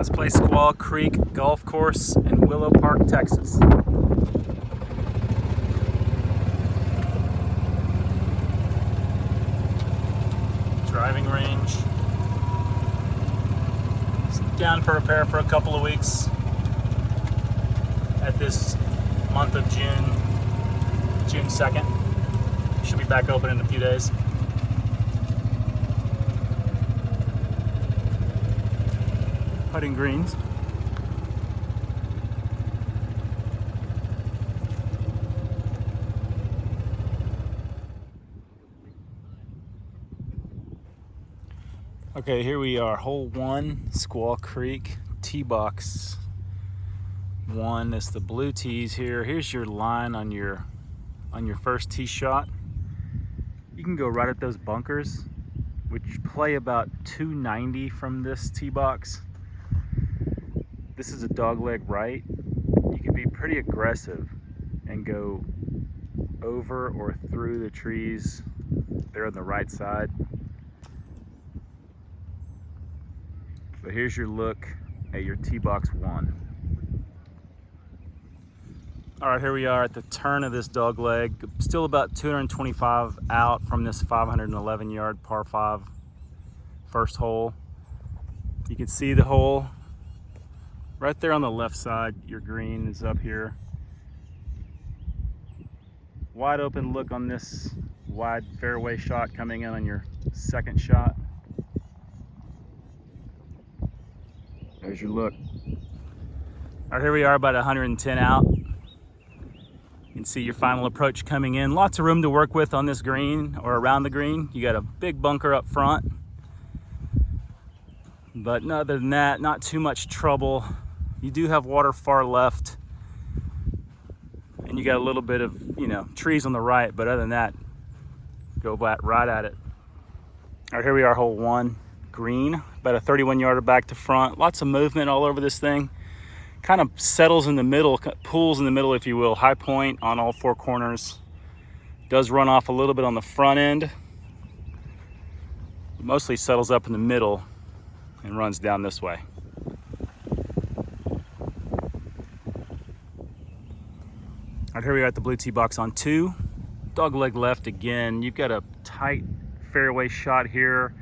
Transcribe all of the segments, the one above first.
Let's play Squaw Creek Golf Course in Willow Park, Texas. Driving range. It's down for repair for a couple of weeks at this month of June 2nd. Should be back open in a few days. Putting greens. Okay, here we are, hole 1, Squaw Creek, tee box 1. It's the blue tees here. Here's your line on your first tee shot. You can go right at those bunkers, which play about 290 from this tee box. This is a dogleg right. You can be pretty aggressive and go over or through the trees there on the right side. So here's your look at your tee box 1. All right, here we are at the turn of this dogleg. Still about 225 out from this 511 yard par 5 first hole. You can see the hole right there on the left side. Your green is up here. Wide open look on this wide fairway shot coming in on your second shot. There's your look. All right, here we are about 110 out. You can see your final approach coming in. Lots of room to work with on this green or around the green. You got a big bunker up front. But other than that, not too much trouble. You do have water far left. And you got a little bit of, trees on the right. But other than that, go right at it. All right, here we are, hole 1. Green, about a 31 yarder back to front. Lots of movement all over this thing. Kind of settles in the middle, pools in the middle, if you will. High point on all 4 corners. Does run off a little bit on the front end. Mostly settles up in the middle and runs down this way. All right, here we are at the blue tee box on 2. Dogleg left again. You've got a tight fairway shot here.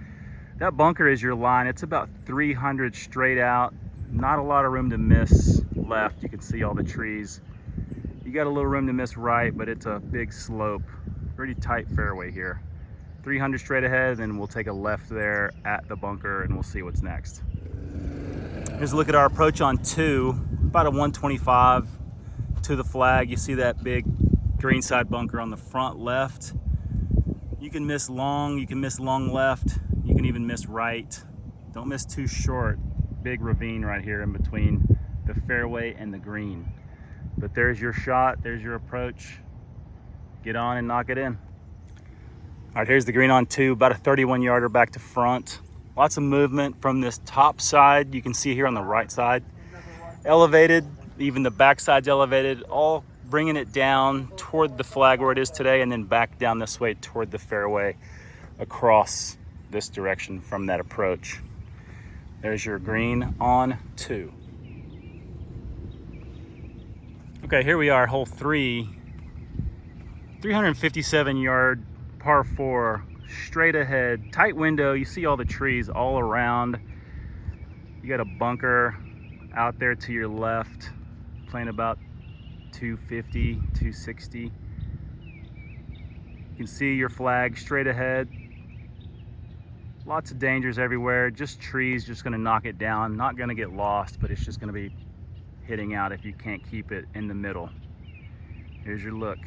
That bunker is your line. It's about 300 straight out. Not a lot of room to miss left. You can see all the trees. You got a little room to miss right, but it's a big slope. Pretty tight fairway here. 300 straight ahead, then we'll take a left there at the bunker and we'll see what's next. Here's a look at our approach on 2. About a 125 to the flag. You see that big greenside bunker on the front left. You can miss long left. You can even miss right. Don't miss too short. Big ravine right here in between the fairway and the green. But there's your shot, there's your approach. Get on and knock it in. All right, here's the green on 2, about a 31 yarder back to front. Lots of movement from this top side. You can see here on the right side. Elevated, even the back side's elevated, all bringing it down toward the flag where it is today and then back down this way toward the fairway across this direction from that approach. There's your green on 2. Okay, here we are, hole 3. 357 yard par 4, straight ahead, tight window. You see all the trees all around. You got a bunker out there to your left, playing about 250, 260. You can see your flag straight ahead. Lots of dangers everywhere, just trees, just gonna knock it down. Not gonna get lost, but it's just gonna be hitting out if you can't keep it in the middle. Here's your look.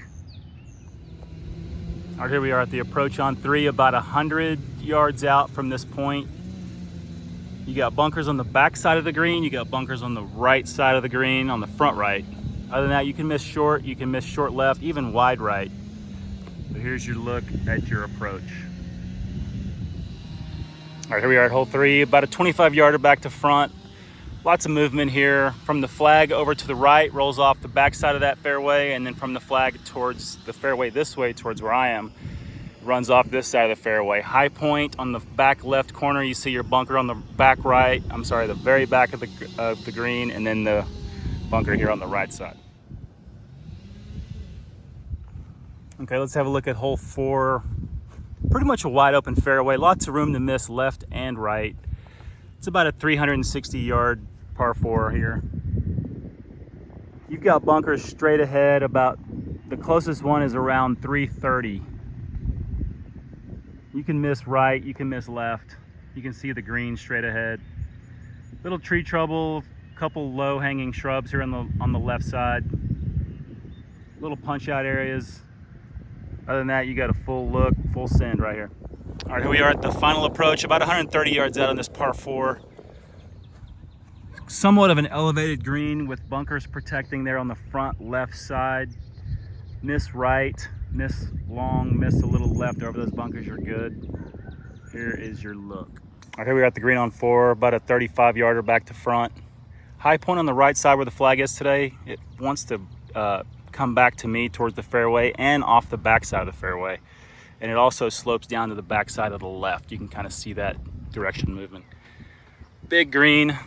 All right, here we are at the approach on 3, about 100 yards out from this point. You got bunkers on the back side of the green, you got bunkers on the right side of the green, on the front right. Other than that, you can miss short left, even wide right. So here's your look at your approach. All right, here we are at hole 3, about a 25 yarder back to front. Lots of movement here. From the flag over to the right, rolls off the back side of that fairway, and then from the flag towards the fairway this way, towards where I am, runs off this side of the fairway. High point on the back left corner, you see your bunker on the back right, I'm sorry, the very back of the green, and then the bunker here on the right side. Okay, let's have a look at hole 4. Pretty much a wide open fairway, lots of room to miss left and right. It's about a 360 yard par 4 here. You've got bunkers straight ahead, about the closest one is around 330. You can miss right, you can miss left. You can see the green straight ahead. Little tree trouble, couple low hanging shrubs here on the left side. Little punch out areas. Other than that, you got a full look, full send right here. All right, here we are at the final approach, about 130 yards out on this par 4. Somewhat of an elevated green with bunkers protecting there on the front left side. Miss right, miss long, miss a little left over those bunkers, you're good. Here is your look. All right, here we are at the green on 4, about a 35 yarder back to front. High point on the right side where the flag is today. It wants to come back to me towards the fairway and off the back side of the fairway. And it also slopes down to the back side of the left. You can kind of see that direction movement. Big green,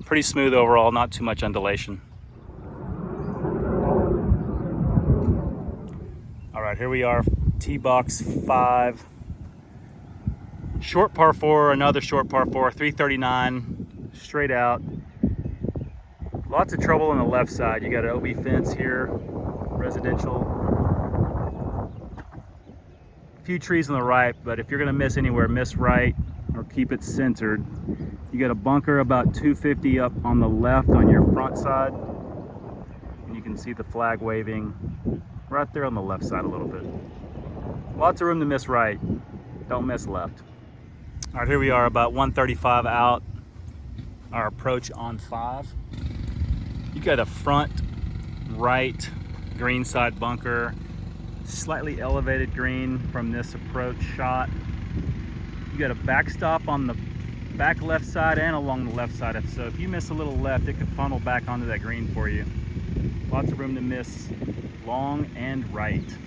pretty smooth overall, not too much undulation. All right, here we are, tee box 5. Short par 4, another short par 4, 339, straight out. Lots of trouble on the left side. You got an OB fence here, residential. A few trees on the right, but if you're gonna miss anywhere, miss right or keep it centered. You got a bunker about 250 up on the left on your front side. And you can see the flag waving right there on the left side a little bit. Lots of room to miss right, don't miss left. All right, here we are about 135 out, our approach on 5. You got a front right green side bunker, slightly elevated green from this approach shot. You got a backstop on the back left side and along the left side. So if you miss a little left, it could funnel back onto that green for you. Lots of room to miss long and right.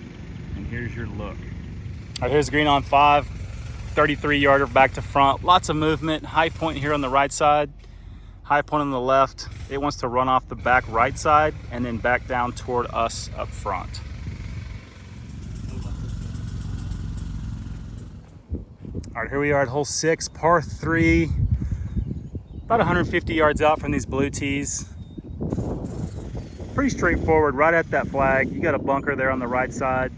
And here's your look. All right, here's the green on 5, 33 yarder back to front. Lots of movement, high point here on the right side, high point on the left. It wants to run off the back right side and then back down toward us up front. All right, here we are at hole 6, par 3, about 150 yards out from these blue tees. Pretty straightforward, right at that flag. You got a bunker there on the right side.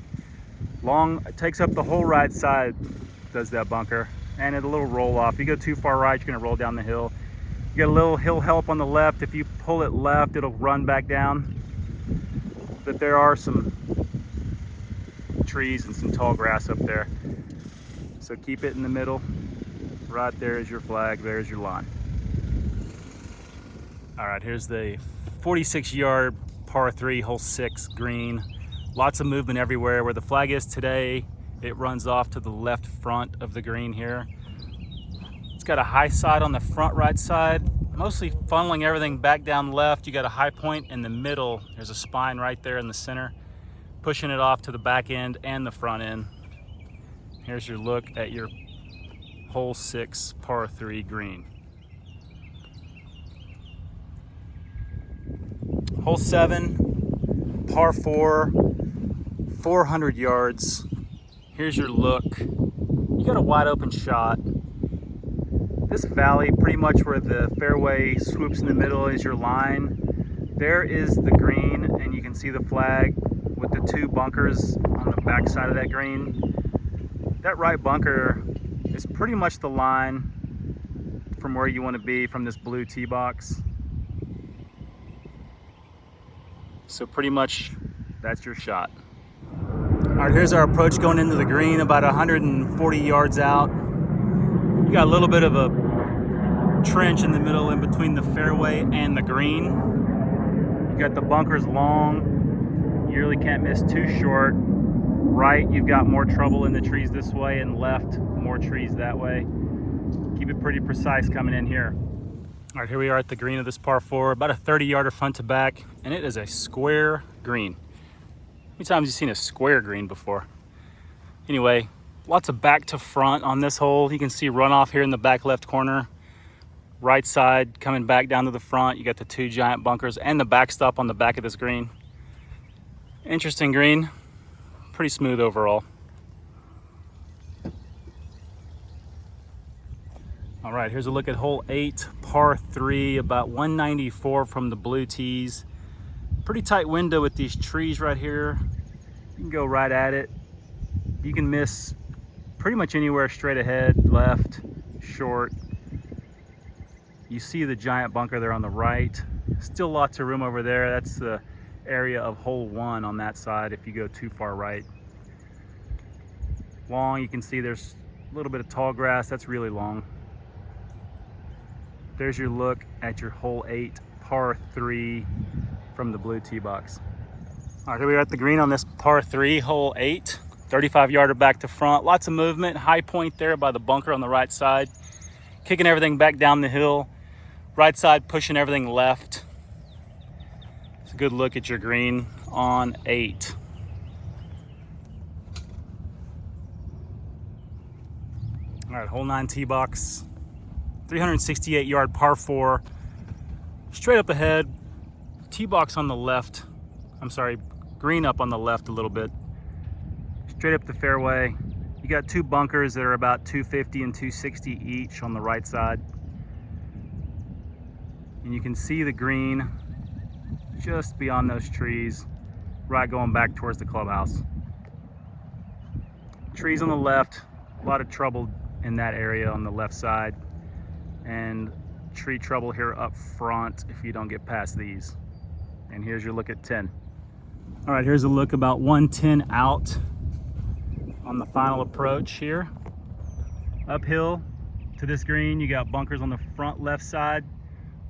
Long, it takes up the whole right side, does that bunker, and a little roll off. If you go too far right, you're gonna roll down the hill. You got a little hill help on the left. If you pull it left, it'll run back down. But there are some trees and some tall grass up there. So keep it in the middle. Right there is your flag, there's your line. All right, here's the 46 yard par 3, hole 6 green. Lots of movement everywhere. Where the flag is today, it runs off to the left front of the green here. It's got a high side on the front right side, mostly funneling everything back down left. You got a high point in the middle. There's a spine right there in the center, pushing it off to the back end and the front end. Here's your look at your hole 6 par 3 green. Hole 7, par 4, 400 yards. Here's your look. You got a wide open shot. This valley, pretty much where the fairway swoops in the middle, is your line. There is the green, and you can see the flag with the 2 bunkers on the back side of that green. That right bunker is pretty much the line from where you want to be from this blue tee box. So pretty much that's your shot. All right, here's our approach going into the green, about 140 yards out. You got a little bit of a trench in the middle in between the fairway and the green. You got the bunkers long. You really can't miss too short. Right, you've got more trouble in the trees this way, and left, more trees that way. Keep it pretty precise coming in here. All right, here we are at the green of this par 4, about a 30 yarder front to back, and it is a square green. How many times have you seen a square green before? Anyway, Lots of back to front on this hole. You can see runoff here in the back left corner. Right side coming back down to the front. You got the 2 giant bunkers and the backstop on the back of this green. Interesting green, pretty smooth overall. All right, here's a look at hole 8, par 3, about 194 from the blue tees. Pretty tight window with these trees right here. You can go right at it. You can miss pretty much anywhere straight ahead, left, short. You see the giant bunker there on the right. Still lots of room over there. That's the area of hole 1 on that side if you go too far right. Long, you can see there's a little bit of tall grass. That's really long. There's your look at your hole 8, par 3 from the blue tee box. All right, here we are at the green on this par 3, hole 8. 35-yarder back to front. Lots of movement. High point there by the bunker on the right side. Kicking everything back down the hill. Right side pushing everything left. It's a good look at your green on 8. All right, hole 9 tee box. 368-yard par 4. Straight up ahead. Tee box on the left. I'm sorry, green up on the left a little bit. Straight up the fairway. You got 2 bunkers that are about 250 and 260 each on the right side. And you can see the green just beyond those trees, right going back towards the clubhouse. Trees on the left, a lot of trouble in that area on the left side. And tree trouble here up front if you don't get past these. And here's your look at 10. All right, here's a look about 110 out on the final approach here. Uphill to this green, you got bunkers on the front left side.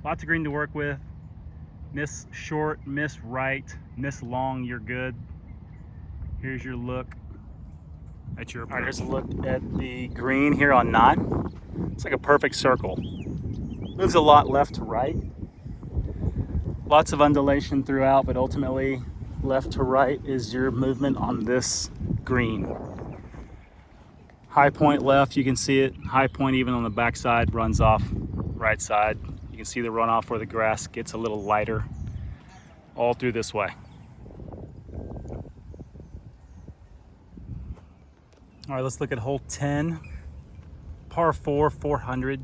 Lots of green to work with. Miss short, miss right, miss long, you're good. Here's your look at your approach. All right, here's a look at the green here on 9. It's like a perfect circle. Moves a lot left to right. Lots of undulation throughout, but ultimately left to right is your movement on this green. High point left, you can see it. High point even on the backside runs off right side. You can see the runoff where the grass gets a little lighter all through this way. All right, let's look at hole 10. Par 4, 400.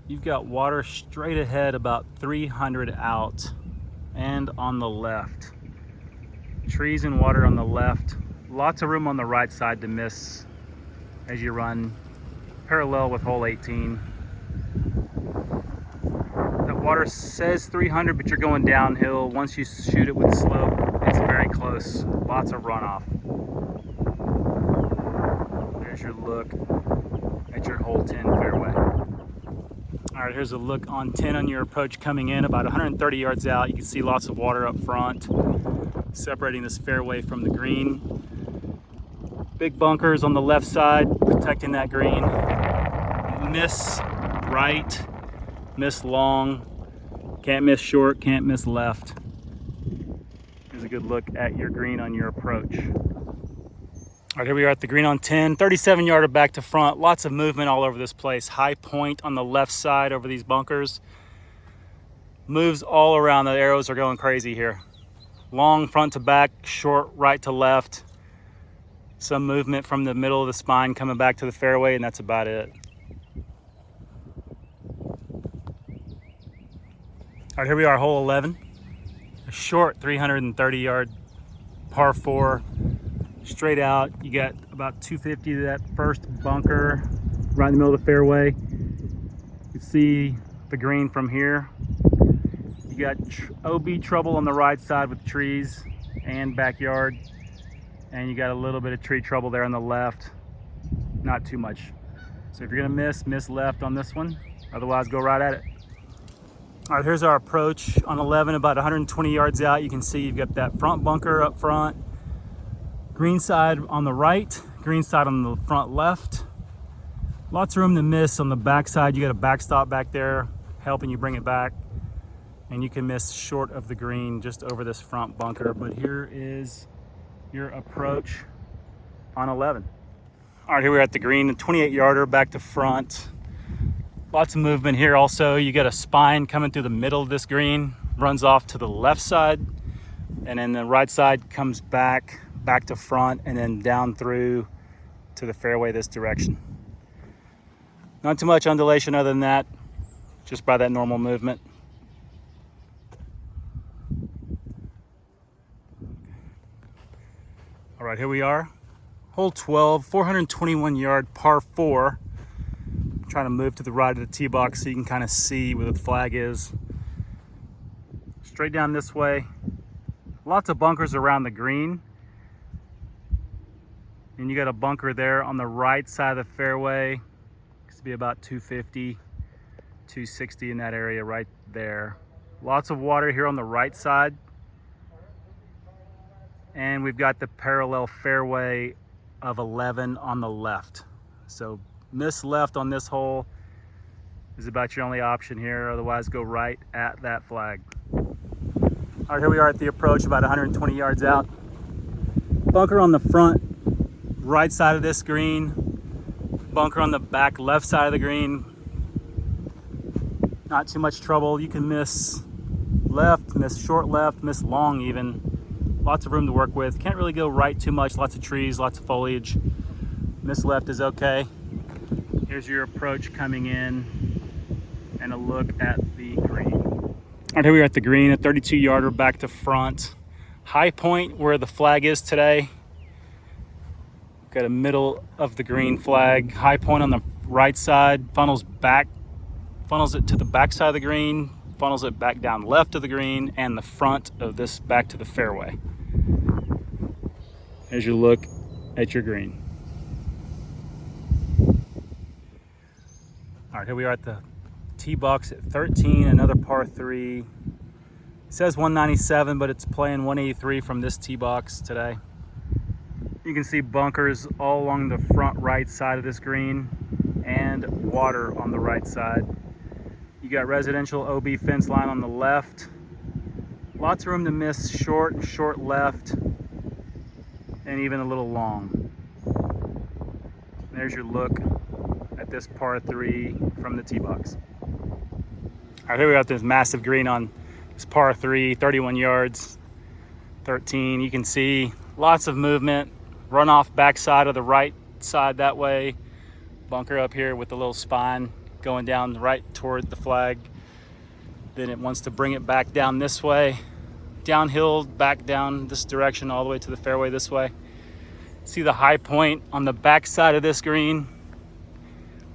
You've got water straight ahead about 300 out and on the left. Trees and water on the left. Lots of room on the right side to miss as you run parallel with hole 18. The water says 300, but you're going downhill. Once you shoot it with slope, it's very close. Lots of runoff. There's your look at your hole 10 fairway. All right, here's a look on 10 on your approach coming in about 130 yards out. You can see lots of water up front, separating this fairway from the green. Big bunkers on the left side, protecting that green. Miss right, miss long, can't miss short, can't miss left. Here's a good look at your green on your approach. All right, here we are at the green on 10, 37-yarder back to front. Lots of movement all over this place. High point on the left side over these bunkers. Moves all around. The arrows are going crazy here. Long front to back, short right to left. Some movement from the middle of the spine coming back to the fairway, and that's about it. All right, here we are, hole 11. A short 330-yard par 4. Straight out, you got about 250 to that first bunker right in the middle of the fairway. You can see the green from here. You got OB trouble on the right side with trees and backyard, and you got a little bit of tree trouble there on the left. Not too much. So if you're gonna miss left on this one. Otherwise, go right at it. All right, here's our approach on 11, about 120 yards out. You can see you've got that front bunker up front. Green side on the right, green side on the front left. Lots of room to miss on the back side. You got a backstop back there helping you bring it back. And you can miss short of the green just over this front bunker. But here is your approach on 11. All right, here we're at the green, a 28-yarder back to front. Lots of movement here also. You got a spine coming through the middle of this green, runs off to the left side, and then the right side comes back to front, and then down through to the fairway this direction. Not too much undulation other than that, just by that normal movement. All right, here we are. Hole 12, 421-yard par 4. I'm trying to move to the right of the tee box so you can kind of see where the flag is. Straight down this way. Lots of bunkers around the green. And you got a bunker there on the right side of the fairway. It's to be about 250, 260 in that area right there. Lots of water here on the right side. And we've got the parallel fairway of 11 on the left. So miss left on this hole is about your only option here. Otherwise, go right at that flag. All right, here we are at the approach, about 120 yards out. Bunker on the front right side of this green. Bunker on the back left side of the green. Not too much trouble. You can miss left, miss short left, miss long even. Lots of room to work with. Can't really go right too much. Lots of trees, lots of foliage. Miss left is okay. Here's your approach coming in and a look at the green. All right, here we are at the green, a 32-yarder back to front. High point where the flag is today. Got a middle of the green flag. High point on the right side, funnels it to the back side of the green, funnels it back down left of the green, and the front of this back to the fairway. As you look at your green. All right, here we are at the tee box at 13, another par 3. It says 197, but it's playing 183 from this tee box today. You can see bunkers all along the front right side of this green and water on the right side. You got residential OB fence line on the left. Lots of room to miss short left, and even a little long. There's your look at this par 3 from the tee box. All right, here we got this massive green on this par 3, 31 yards, 13. You can see lots of movement. Runoff backside of the right side that way. Bunker up here with the little spine going down right toward the flag. Then it wants to bring it back down this way. Downhill, back down this direction all the way to the fairway this way. See the high point on the back side of this green.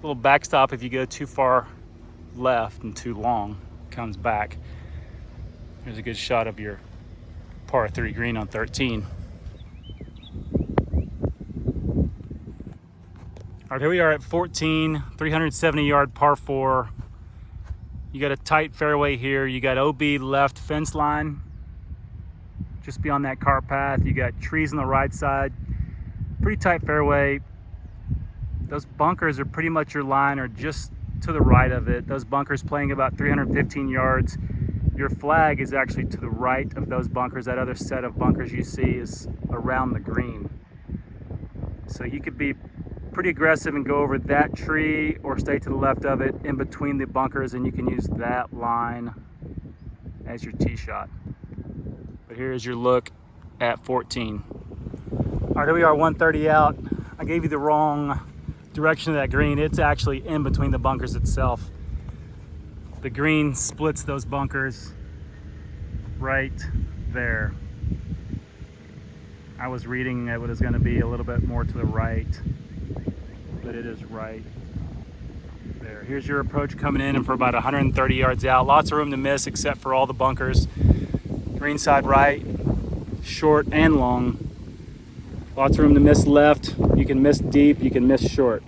Little backstop if you go too far left and too long, comes back. Here's a good shot of your par 3 green on 13. All right, here we are at 14, 370-yard par 4. You got a tight fairway here. You got OB left fence line. Just beyond that cart path, you got trees on the right side. Pretty tight fairway. Those bunkers are pretty much your line or just to the right of it. Those bunkers playing about 315 yards. Your flag is actually to the right of those bunkers. That other set of bunkers you see is around the green. So you could be pretty aggressive and go over that tree or stay to the left of it in between the bunkers, and you can use that line as your tee shot. But here's your look at 14. All right, here we are 130 out. I gave you the wrong direction of that green. It's actually in between the bunkers itself. The green splits those bunkers right there. I was reading it was going to be a little bit more to the right, but it is right there. Here's your approach coming in and for about 130 yards out. Lots of room to miss except for all the bunkers. Green side right, short and long. Lots of room to miss left. You can miss deep, you can miss short.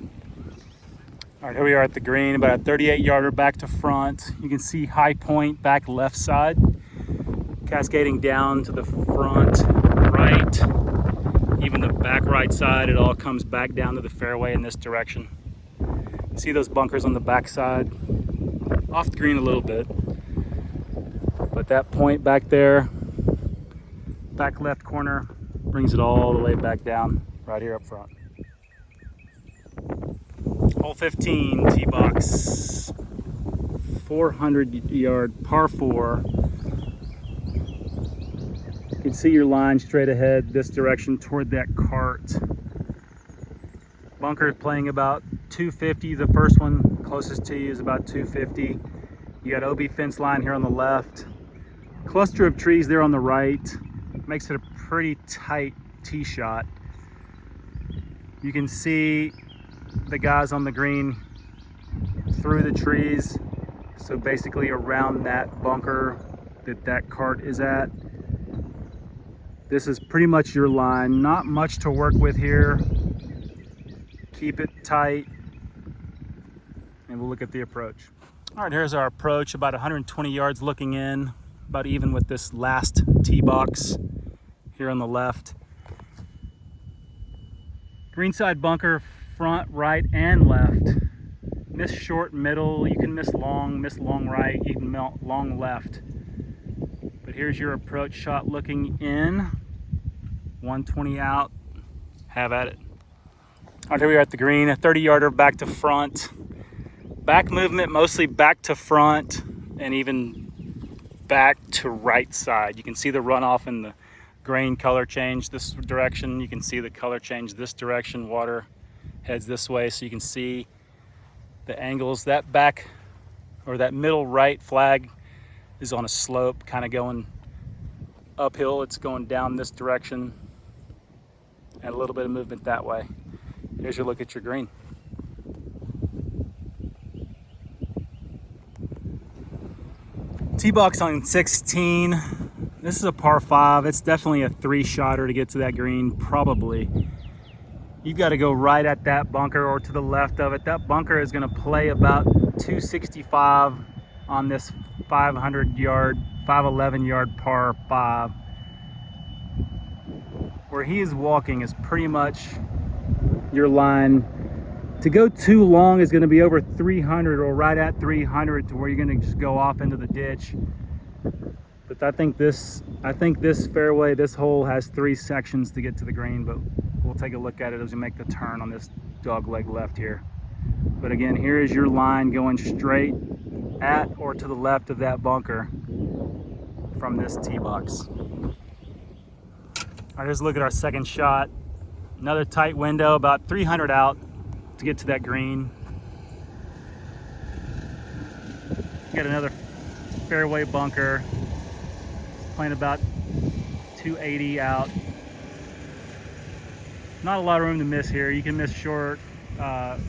All right, here we are at the green, about a 38-yarder back to front. You can see high point back left side, cascading down to the front right. Even the back right side, it all comes back down to the fairway in this direction. See those bunkers on the back side, off the green a little bit, but that point back there, back left corner, brings it all the way back down right here up front. Hole 15, tee box, 400 yard par 4. You can see your line straight ahead this direction toward that cart. Bunker is playing about 250. The first one closest to you is about 250. You got OB fence line here on the left. Cluster of trees there on the right. Makes it a pretty tight tee shot. You can see the guys on the green through the trees. So basically around that bunker that cart is at. This is pretty much your line. Not much to work with here. Keep it tight. And we'll look at the approach. All right, here's our approach, about 120 yards looking in, about even with this last tee box here on the left. Greenside bunker, front, right, and left. Miss short middle, you can miss long right, you can long left. But here's your approach shot looking in, 120 out, have at it. All right, here we are at the green, a 30-yarder back to front. Back movement, mostly back to front and even back to right side. You can see the runoff and the grain color change this direction. You can see the color change this direction. Water heads this way, so you can see the angles. That back or that middle right flag is on a slope, kind of going uphill. It's going down this direction and a little bit of movement that way. Here's your look at your green. Tee box on 16. This is a par 5. It's definitely a 3-shotter to get to that green, probably. You've got to go right at that bunker or to the left of it. That bunker is going to play about 265 on this 511 yard par 5. Where he is walking is pretty much your line. To go too long is going to be over 300 or right at 300 to where you're going to just go off into the ditch. But I think this fairway, this hole has 3 sections to get to the green, but we'll take a look at it as we make the turn on this dog leg left here. But again, here is your line going straight at or to the left of that bunker from this tee box. All right, here's a look at our second shot. Another tight window, about 300 out to get to that green. Got another fairway bunker, playing about 280 out. Not a lot of room to miss here. You can miss short of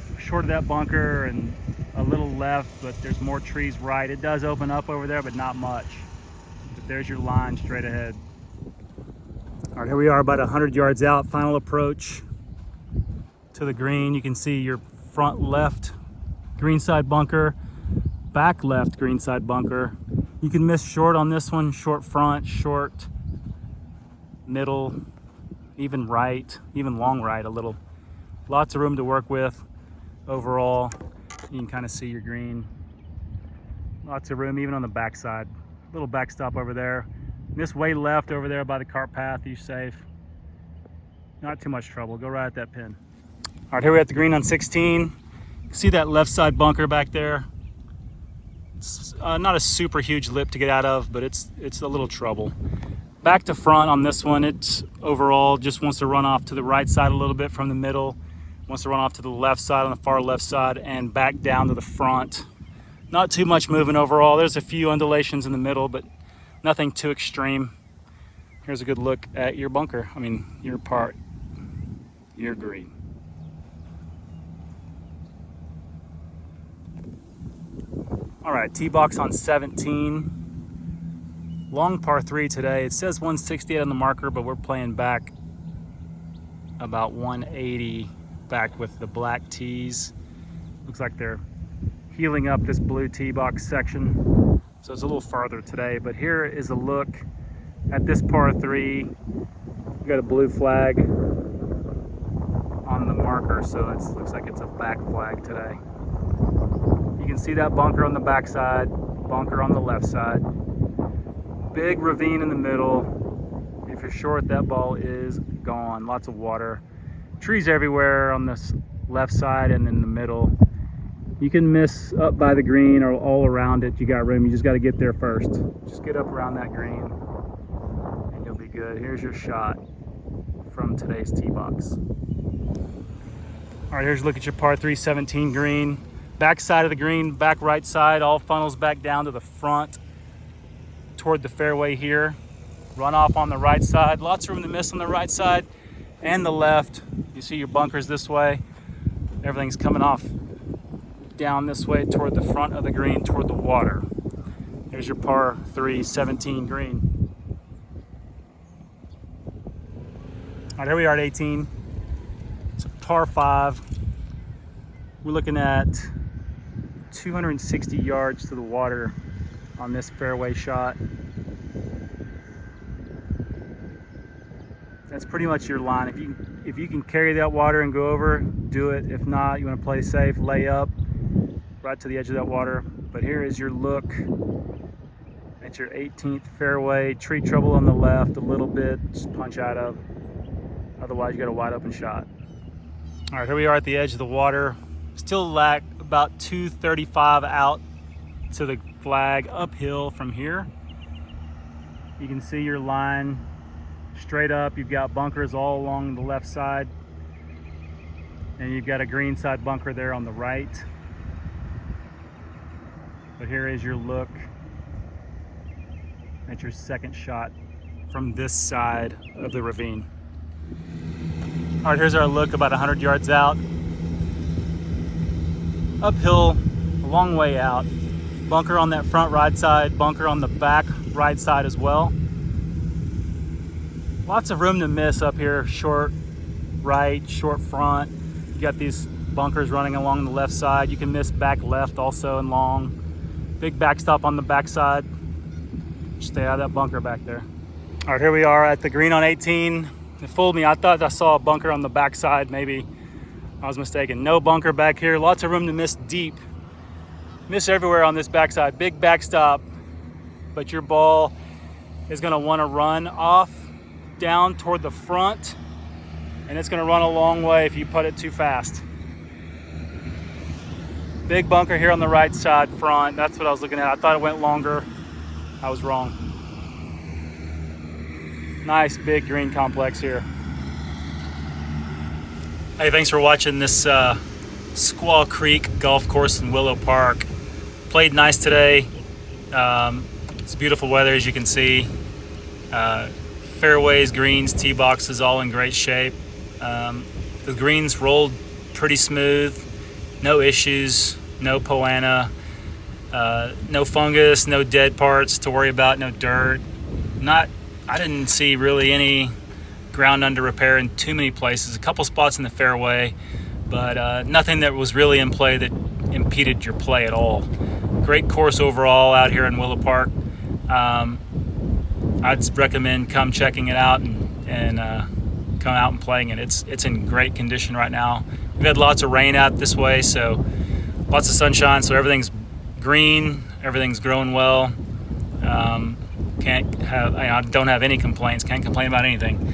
that bunker and a little left, but there's more trees right. It does open up over there, but not much. But there's your line straight ahead. All right, here we are about 100 yards out, final approach to the green. You can see your front left greenside bunker, back left greenside bunker. You can miss short on this one, short front, short middle, even right, even long right a little. Lots of room to work with overall. You can kind of see your green. Lots of room even on the backside. Little backstop over there. Miss way left over there by the cart path, you're safe. Not too much trouble, go right at that pin. All right, here we're at the green on 16. You can see that left side bunker back there. It's not a super huge lip to get out of, but it's a little trouble. Back to front on this one, it's overall just wants to run off to the right side a little bit from the middle. Wants to run off to the left side on the far left side and back down to the front. Not too much moving overall. There's a few undulations in the middle, but nothing too extreme. Here's a good look at your bunker. I mean, your green. All right, tee box on 17. Long par 3 today. It says 168 on the marker, but we're playing back about 180 back with the black tees. Looks like they're healing up this blue tee box section. So it's a little farther today, but here is a look at this par 3. We got a blue flag on the marker, so it looks like it's a back flag today. You can see that bunker on the back side, bunker on the left side. Big ravine in the middle. If you're short, that ball is gone. Lots of water. Trees everywhere on this left side, and then the middle. You can miss up by the green or all around it. You got room. You just got to get there first. Just get up around that green and you'll be good. Here's your shot from today's tee box. All right, here's a look at your par 3 17 green. Back side of the green, back right side, all funnels back down to the front toward the fairway here. Run off on the right side. Lots of room to miss on the right side and the left. You see your bunkers this way. Everything's coming off down this way toward the front of the green, toward the water. There's your par 3 17 green. All right, here we are at 18. It's a par 5. We're looking at 260 yards to the water on this fairway shot. That's pretty much your line. If you can carry that water and go over, do it. If not, you want to play safe, lay up right to the edge of that water. But here is your look at your 18th fairway. Tree trouble on the left a little bit, just punch out of. Otherwise, you got a wide open shot. All right, here we are at the edge of the water. Still lack about 235 out to the flag uphill from here. You can see your line straight up. You've got bunkers all along the left side, and you've got a green side bunker there on the right. But here is your look at your second shot from this side of the ravine. All right, here's our look about 100 yards out. Uphill, a long way out. Bunker on that front right side, bunker on the back right side as well. Lots of room to miss up here. Short right, short front. You got these bunkers running along the left side. You can miss back left also and long. Big backstop on the back side. Stay out of that bunker back there. All right, here we are at the green on 18. It fooled me. I thought I saw a bunker on the back side. Maybe I was mistaken. No bunker back here. Lots of room to miss deep. Miss everywhere on this backside. Big backstop, but your ball is going to want to run off down toward the front, and it's going to run a long way if you put it too fast. Big bunker here on the right side front. That's what I was looking at. I thought it went longer. I was wrong. Nice big green complex here. Hey, thanks for watching this Squaw Creek golf course in Willow Park. Played nice today. It's beautiful weather, as you can see. Fairways, greens, tee boxes, all in great shape. The greens rolled pretty smooth. No issues, no poana, no fungus, no dead parts to worry about, no dirt. I didn't see really any ground under repair in too many places. A couple spots in the fairway, but nothing that was really in play that impeded your play at all. Great course overall out here in Willow Park. I'd recommend come checking it out and come out and playing it. It's in great condition right now. We've had lots of rain out this way, so lots of sunshine, so everything's green, everything's growing well. I don't have any complaints, can't complain about anything.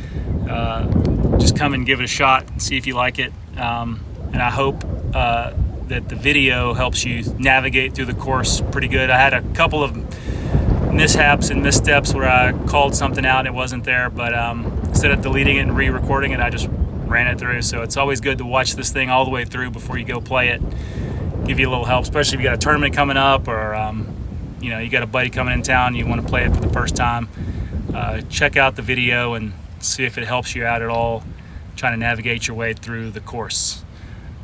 Just come and give it a shot and see if you like it. And I hope that the video helps you navigate through the course pretty good. I had a couple of mishaps and missteps where I called something out and it wasn't there, but instead of deleting it and re-recording it, I just ran it through. So it's always good to watch this thing all the way through before you go play it. Give you a little help, especially if you got a tournament coming up, or you got a buddy coming in town, you want to play it for the first time. Check out the video and see if it helps you out at all trying to navigate your way through the course.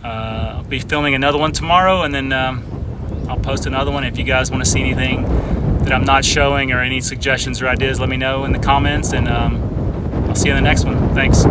I'll be filming another one tomorrow, and then I'll post another one. If you guys want to see anything that I'm not showing or any suggestions or ideas, let me know in the comments, and I'll see you in the next one. Thanks.